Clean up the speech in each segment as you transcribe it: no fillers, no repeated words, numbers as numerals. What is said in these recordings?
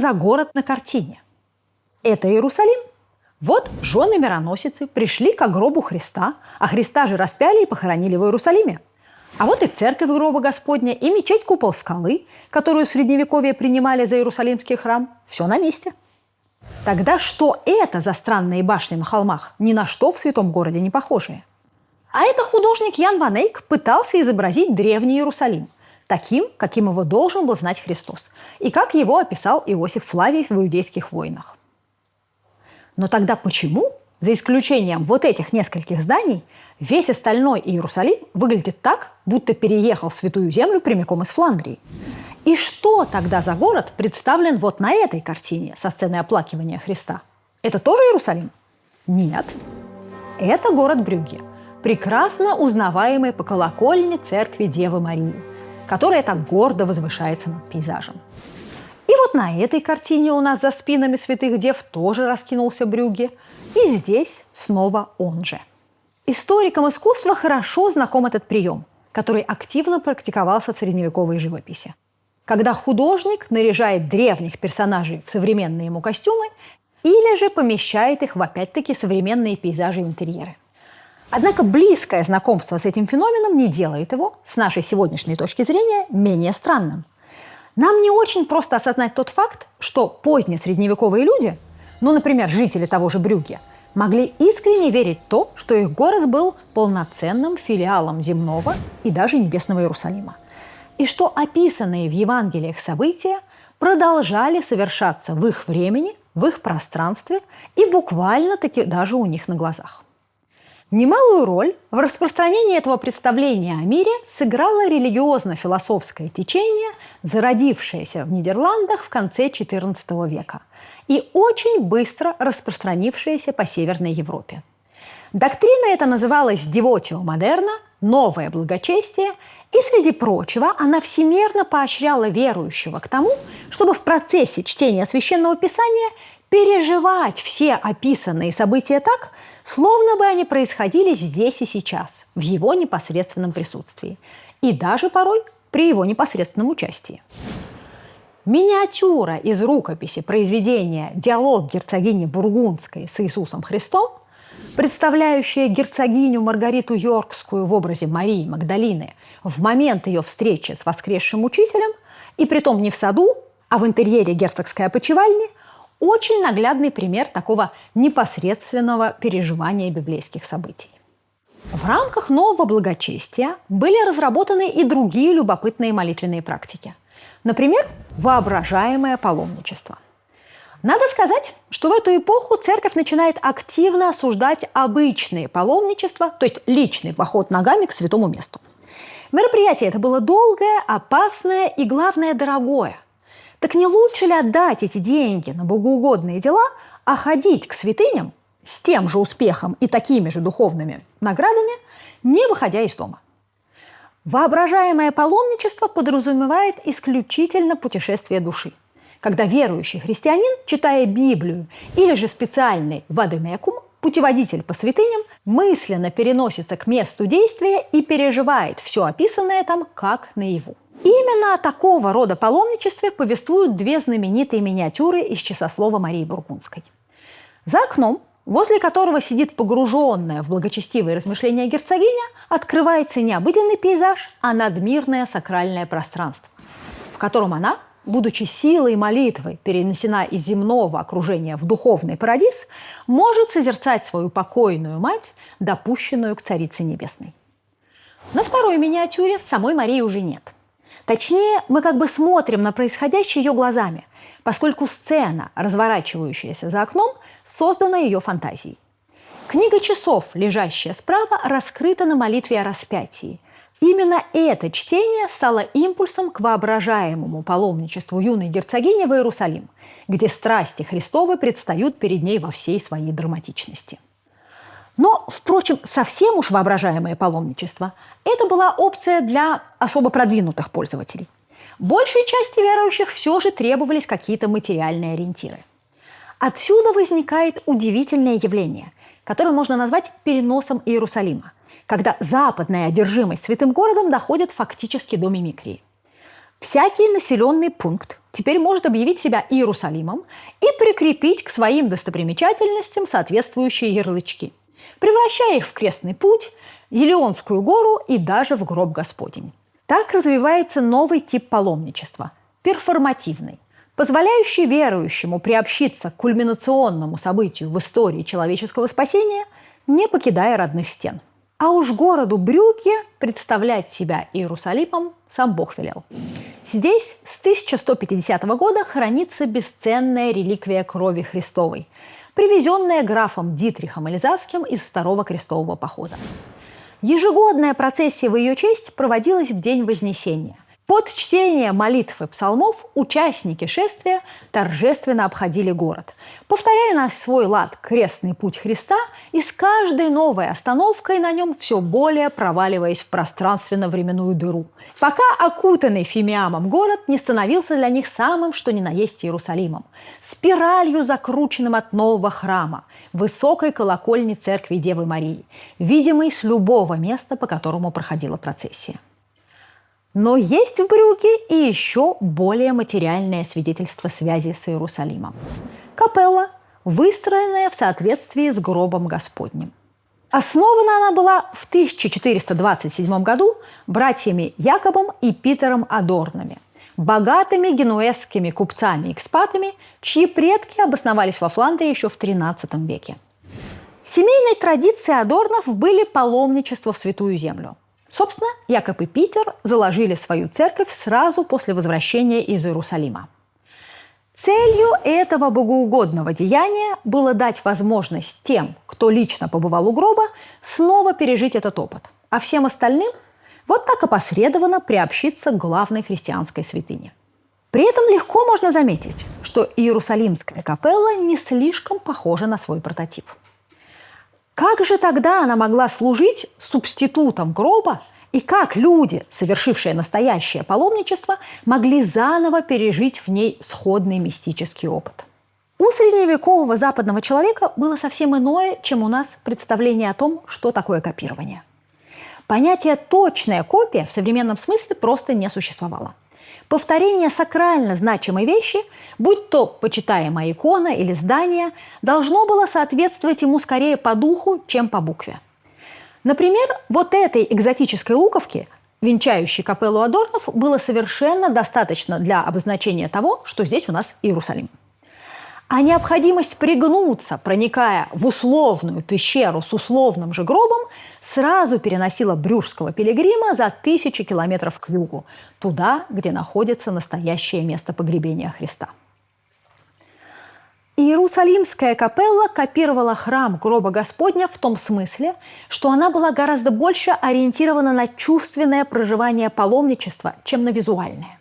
за город на картине? Это Иерусалим. Вот жены-мироносицы пришли к гробу Христа, а Христа же распяли и похоронили в Иерусалиме. А вот и церковь гроба Господня, и мечеть-купол скалы, которую в Средневековье принимали за Иерусалимский храм. Все на месте. Тогда что это за странные башни на холмах, ни на что в святом городе не похожие? А это художник Ян ван Эйк пытался изобразить древний Иерусалим, таким, каким его должен был знать Христос, и как его описал Иосиф Флавий в «Иудейских войнах». Но тогда почему, за исключением вот этих нескольких зданий, весь остальной Иерусалим выглядит так, будто переехал в Святую Землю прямиком из Фландрии? И что тогда за город представлен вот на этой картине со сценой оплакивания Христа? Это тоже Иерусалим? Нет. Это город Брюгге, прекрасно узнаваемый по колокольне церкви Девы Марии, которая так гордо возвышается над пейзажем. И вот на этой картине у нас за спинами святых дев тоже раскинулся Брюгге. И здесь снова он же. Историкам искусства хорошо знаком этот прием, который активно практиковался в средневековой живописи. Когда художник наряжает древних персонажей в современные ему костюмы или же помещает их в опять-таки современные пейзажи и интерьеры. Однако близкое знакомство с этим феноменом не делает его, с нашей сегодняшней точки зрения, менее странным. Нам не очень просто осознать тот факт, что поздние средневековые люди, например, жители того же Брюгге, могли искренне верить в то, что их город был полноценным филиалом земного и даже небесного Иерусалима. И что описанные в Евангелиях события продолжали совершаться в их времени, в их пространстве и буквально-таки даже у них на глазах. Немалую роль в распространении этого представления о мире сыграло религиозно-философское течение, зародившееся в Нидерландах в конце XIV века и очень быстро распространившееся по Северной Европе. Доктрина эта называлась «Девотио модерна», «Новое благочестие», и, среди прочего, она всемерно поощряла верующего к тому, чтобы в процессе чтения Священного Писания переживать все описанные события так, словно бы они происходили здесь и сейчас, в его непосредственном присутствии, и даже порой при его непосредственном участии. Миниатюра из рукописи произведения «Диалог герцогини Бургундской с Иисусом Христом», представляющая герцогиню Маргариту Йоркскую в образе Марии Магдалины в момент ее встречи с воскресшим учителем, и притом не в саду, а в интерьере герцогской опочивальни, очень наглядный пример такого непосредственного переживания библейских событий. В рамках нового благочестия были разработаны и другие любопытные молитвенные практики. Например, воображаемое паломничество. Надо сказать, что в эту эпоху церковь начинает активно осуждать обычные паломничества, то есть личный поход ногами к святому месту. Мероприятие это было долгое, опасное и, главное, дорогое. Так не лучше ли отдать эти деньги на богоугодные дела, а ходить к святыням с тем же успехом и такими же духовными наградами, не выходя из дома? Воображаемое паломничество подразумевает исключительно путешествие души, когда верующий христианин, читая Библию или же специальный вадемекум, путеводитель по святыням, мысленно переносится к месту действия и переживает все описанное там как наяву. Именно о такого рода паломничестве повествуют две знаменитые миниатюры из часослова Марии Бургундской. За окном, возле которого сидит погруженная в благочестивые размышления герцогиня, открывается не обыденный пейзаж, а надмирное сакральное пространство, в котором она, будучи силой молитвы перенесена из земного окружения в духовный парадиз, может созерцать свою покойную мать, допущенную к Царице Небесной. На второй миниатюре самой Марии уже нет. Точнее, мы как бы смотрим на происходящее ее глазами, поскольку сцена, разворачивающаяся за окном, создана ее фантазией. Книга часов, лежащая справа, раскрыта на молитве о распятии. Именно это чтение стало импульсом к воображаемому паломничеству юной герцогини в Иерусалим, где страсти Христовы предстают перед ней во всей своей драматичности. Но, впрочем, совсем уж воображаемое паломничество – это была опция для особо продвинутых пользователей. Большей части верующих все же требовались какие-то материальные ориентиры. Отсюда возникает удивительное явление, которое можно назвать переносом Иерусалима, когда западная одержимость святым городом доходит фактически до мимикрии. Всякий населенный пункт теперь может объявить себя Иерусалимом и прикрепить к своим достопримечательностям соответствующие ярлычки, превращая их в крестный путь, Елеонскую гору и даже в гроб Господень. Так развивается новый тип паломничества – перформативный, позволяющий верующему приобщиться к кульминационному событию в истории человеческого спасения, не покидая родных стен. А уж городу Брюгге представлять себя Иерусалимом сам Бог велел. Здесь с 1150 года хранится бесценная реликвия крови Христовой, привезенная графом Дитрихом Эльзасским из Второго крестового похода. Ежегодная процессия в ее честь проводилась в день Вознесения. Под чтение молитв и псалмов участники шествия торжественно обходили город, повторяя на свой лад крестный путь Христа и с каждой новой остановкой на нем все более проваливаясь в пространственно-временную дыру, пока окутанный фимиамом город не становился для них самым что ни на есть Иерусалимом, спиралью, закрученным от нового храма, высокой колокольни церкви Девы Марии, видимой с любого места, по которому проходила процессия. Но есть в Брюгге и еще более материальное свидетельство связи с Иерусалимом. Капелла, выстроенная в соответствии с гробом Господним. Основана она была в 1427 году братьями Якобом и Питером Адорнами, богатыми генуэзскими купцами-экспатами, чьи предки обосновались во Фландрии еще в XIII веке. Семейной традицией Адорнов были паломничества в Святую Землю. Собственно, Якоб и Питер заложили свою церковь сразу после возвращения из Иерусалима. Целью этого богоугодного деяния было дать возможность тем, кто лично побывал у гроба, снова пережить этот опыт, а всем остальным вот так опосредованно приобщиться к главной христианской святыне. При этом легко можно заметить, что Иерусалимская капелла не слишком похожа на свой прототип. Как же тогда она могла служить субститутом гроба, и как люди, совершившие настоящее паломничество, могли заново пережить в ней сходный мистический опыт? У средневекового западного человека было совсем иное, чем у нас, представление о том, что такое копирование. Понятие «точная копия» в современном смысле просто не существовало. Повторение сакрально значимой вещи, будь то почитаемая икона или здание, должно было соответствовать ему скорее по духу, чем по букве. Например, вот этой экзотической луковки, венчающей капеллу Адорнов, было совершенно достаточно для обозначения того, что здесь у нас Иерусалим. А необходимость пригнуться, проникая в условную пещеру с условным же гробом, сразу переносила брюжского пилигрима за 1000 километров к югу, туда, где находится настоящее место погребения Христа. Иерусалимская капелла копировала храм гроба Господня в том смысле, что она была гораздо больше ориентирована на чувственное проживание паломничества, чем на визуальное.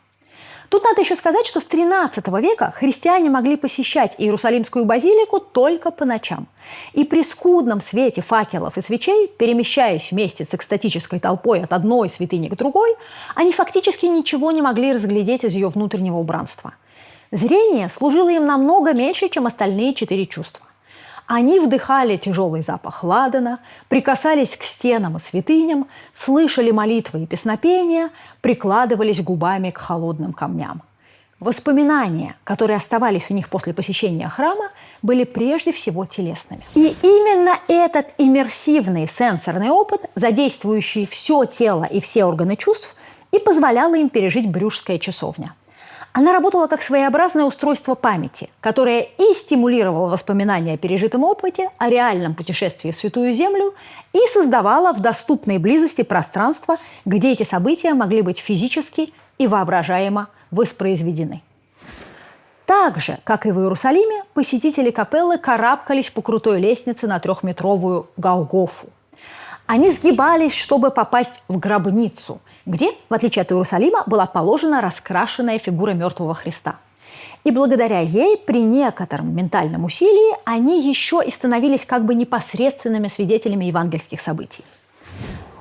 Тут надо еще сказать, что с XIII века христиане могли посещать Иерусалимскую базилику только по ночам. И при скудном свете факелов и свечей, перемещаясь вместе с экстатической толпой от одной святыни к другой, они фактически ничего не могли разглядеть из ее внутреннего убранства. Зрение служило им намного меньше, чем остальные 4 чувства. Они вдыхали тяжелый запах ладана, прикасались к стенам и святыням, слышали молитвы и песнопения, прикладывались губами к холодным камням. Воспоминания, которые оставались у них после посещения храма, были прежде всего телесными. И именно этот иммерсивный сенсорный опыт, задействующий все тело и все органы чувств, и позволял им пережить брюжская часовня. Она работала как своеобразное устройство памяти, которое и стимулировало воспоминания о пережитом опыте, о реальном путешествии в Святую Землю, и создавала в доступной близости пространство, где эти события могли быть физически и воображаемо воспроизведены. Так же, как и в Иерусалиме, посетители капеллы карабкались по крутой лестнице на 3-метровую Голгофу. Они сгибались, чтобы попасть в гробницу, где, в отличие от Иерусалима, была положена раскрашенная фигура мертвого Христа. И благодаря ей, при некотором ментальном усилии, они еще и становились как бы непосредственными свидетелями евангельских событий.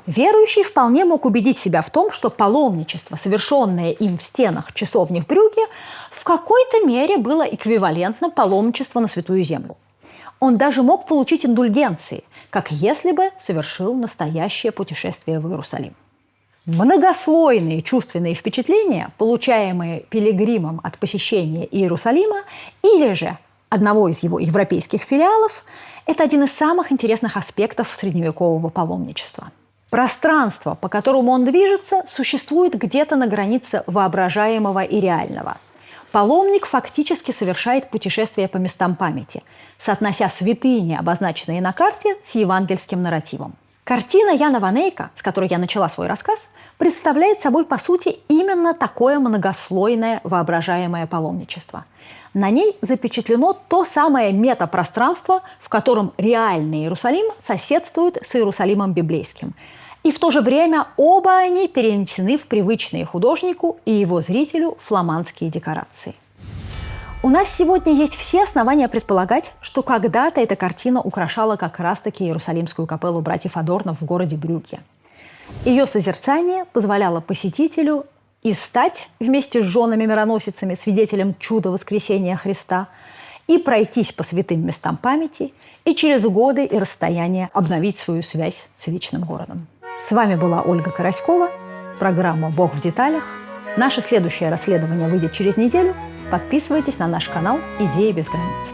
Верующий вполне мог убедить себя в том, что паломничество, совершенное им в стенах часовни в Брюгге, в какой-то мере было эквивалентно паломничеству на Святую Землю. Он даже мог получить индульгенции, как если бы совершил настоящее путешествие в Иерусалим. Многослойные чувственные впечатления, получаемые пилигримом от посещения Иерусалима или же одного из его европейских филиалов, это один из самых интересных аспектов средневекового паломничества. Пространство, по которому он движется, существует где-то на границе воображаемого и реального. Паломник фактически совершает путешествие по местам памяти, соотнося святыни, обозначенные на карте, с евангельским нарративом. Картина Яна ван Эйка, с которой я начала свой рассказ, представляет собой, по сути, именно такое многослойное воображаемое паломничество. На ней запечатлено то самое метапространство, в котором реальный Иерусалим соседствует с Иерусалимом библейским. И в то же время оба они перенесены в привычные художнику и его зрителю фламандские декорации. У нас сегодня есть все основания предполагать, что когда-то эта картина украшала как раз-таки Иерусалимскую капеллу братьев Адорнов в городе Брюгге. Ее созерцание позволяло посетителю и стать вместе с женами-мироносицами свидетелем чуда воскресения Христа, и пройтись по святым местам памяти, и через годы и расстояния обновить свою связь с вечным городом. С вами была Ольга Караськова, программа «Бог в деталях». Наше следующее расследование выйдет через неделю. Подписывайтесь на наш канал «Идеи без границ».